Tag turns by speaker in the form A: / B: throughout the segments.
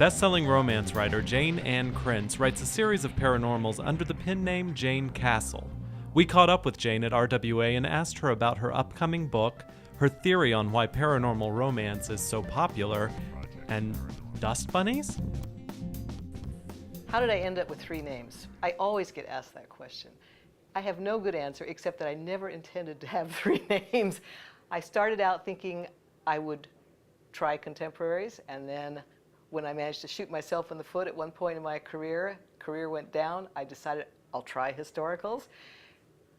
A: Best-selling romance writer Jayne writes a series of paranormals under the pen name Jayne Castle. We caught up with Jayne at RWA and asked her about her upcoming book, her theory on why paranormal romance is so popular, and dust bunnies?
B: How did I end up with 3 names? I always get asked that question. I have no good answer except that I never intended to have 3 names. I started out thinking I would try contemporaries, and then when I managed to shoot myself in the foot at one point in my career went down, I decided I'll try historicals.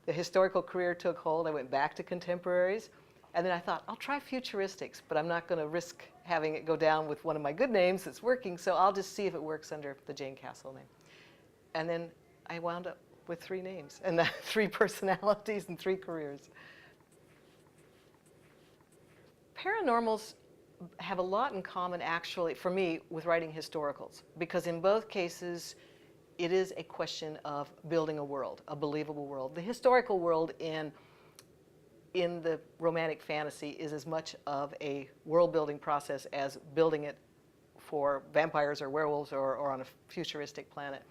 B: The historical career took hold. I went back to contemporaries, and then I thought, I'll try futuristics, but I'm not going to risk having it go down with one of my good names that's working, so I'll just see if it works under the Jayne Castle name. And then I wound up with 3 names, and 3 personalities and 3 careers. Paranormals have a lot in common, actually, for me, with writing historicals, because in both cases, it is a question of building a world, a believable world. The historical world in the romantic fantasy is as much of a world-building process as building it for vampires or werewolves or on a futuristic planet.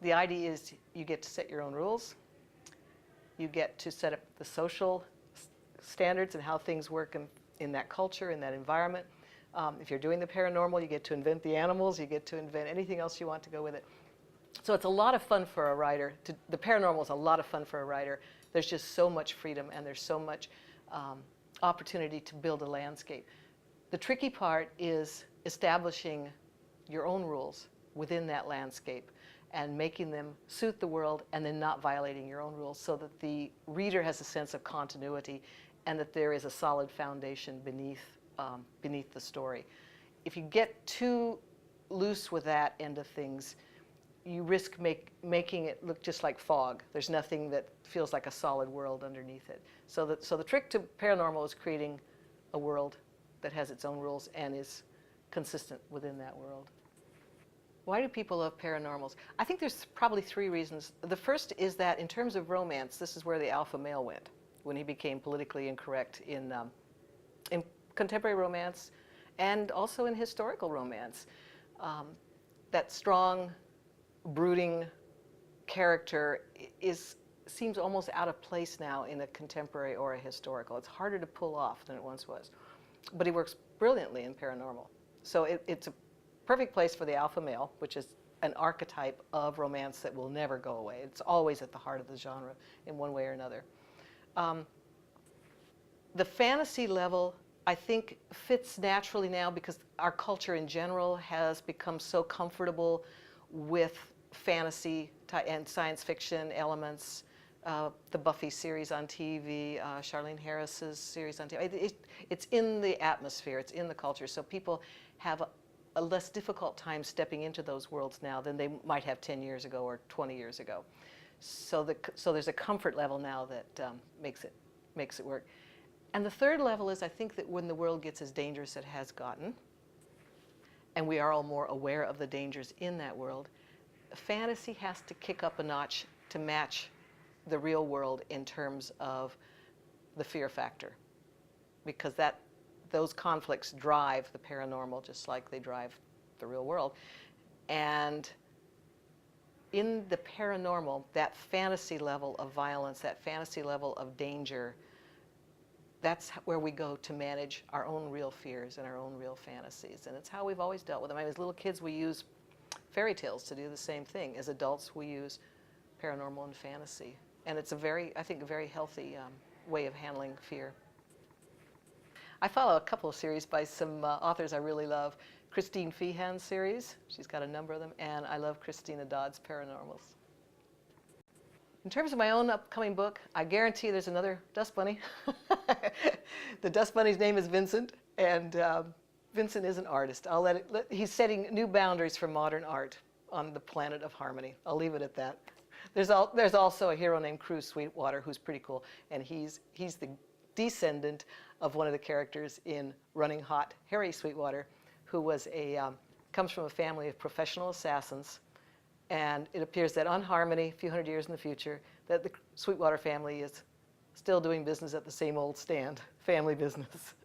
B: The idea is you get to set your own rules. You get to set up the social standards and how things work in that culture, in that environment. If you're doing the paranormal, you get to invent the animals, you get to invent anything else you want to go with it. So it's a lot of fun for a writer. The paranormal is a lot of fun for a writer. There's just so much freedom and there's so much opportunity to build a landscape. The tricky part is establishing your own rules within that landscape and making them suit the world and then not violating your own rules so that the reader has a sense of continuity and that there is a solid foundation beneath the story. If you get too loose with that end of things, you risk making it look just like fog. There's nothing that feels like a solid world underneath it. So the trick to paranormal is creating a world that has its own rules and is consistent within that world. Why do people love paranormals? I think there's probably 3 reasons. The first is that in terms of romance, this is where the alpha male went when he became politically incorrect in contemporary romance and also in historical romance. That strong, brooding character seems almost out of place now in a contemporary or a historical. It's harder to pull off than it once was. But he works brilliantly in paranormal. So it's a perfect place for the alpha male, which is an archetype of romance that will never go away. It's always at the heart of the genre in one way or another. The fantasy level, I think, fits naturally now because our culture in general has become so comfortable with fantasy and science fiction elements. The Buffy series on TV, Charlene Harris's series on TV. It's in the atmosphere, it's in the culture, so people have a less difficult time stepping into those worlds now than they might have 10 years ago or 20 years ago. So there's a comfort level now that makes it work. And the third level is I think that when the world gets as dangerous as it has gotten, and we are all more aware of the dangers in that world, fantasy has to kick up a notch to match the real world in terms of the fear factor, because those conflicts drive the paranormal just like they drive the real world. And in the paranormal, that fantasy level of violence, that fantasy level of danger, that's where we go to manage our own real fears and our own real fantasies. And it's how we've always dealt with them. I mean, as little kids, we use fairy tales to do the same thing. As adults, we use paranormal and fantasy. And it's I think, a very healthy way of handling fear. I follow a couple of series by some authors I really love. Christine Feehan's series, she's got a number of them, and I love Christina Dodd's Paranormals. In terms of my own upcoming book, I guarantee there's another dust bunny. The dust bunny's name is Vincent, and Vincent is an artist. He's setting new boundaries for modern art on the planet of harmony. I'll leave it at that. There's also a hero named Cruz Sweetwater who's pretty cool, and he's the descendant of one of the characters in Running Hot, Harry Sweetwater, who was comes from a family of professional assassins. And it appears that on Harmony, a few hundred years in the future, that the Sweetwater family is still doing business at the same old stand, family business.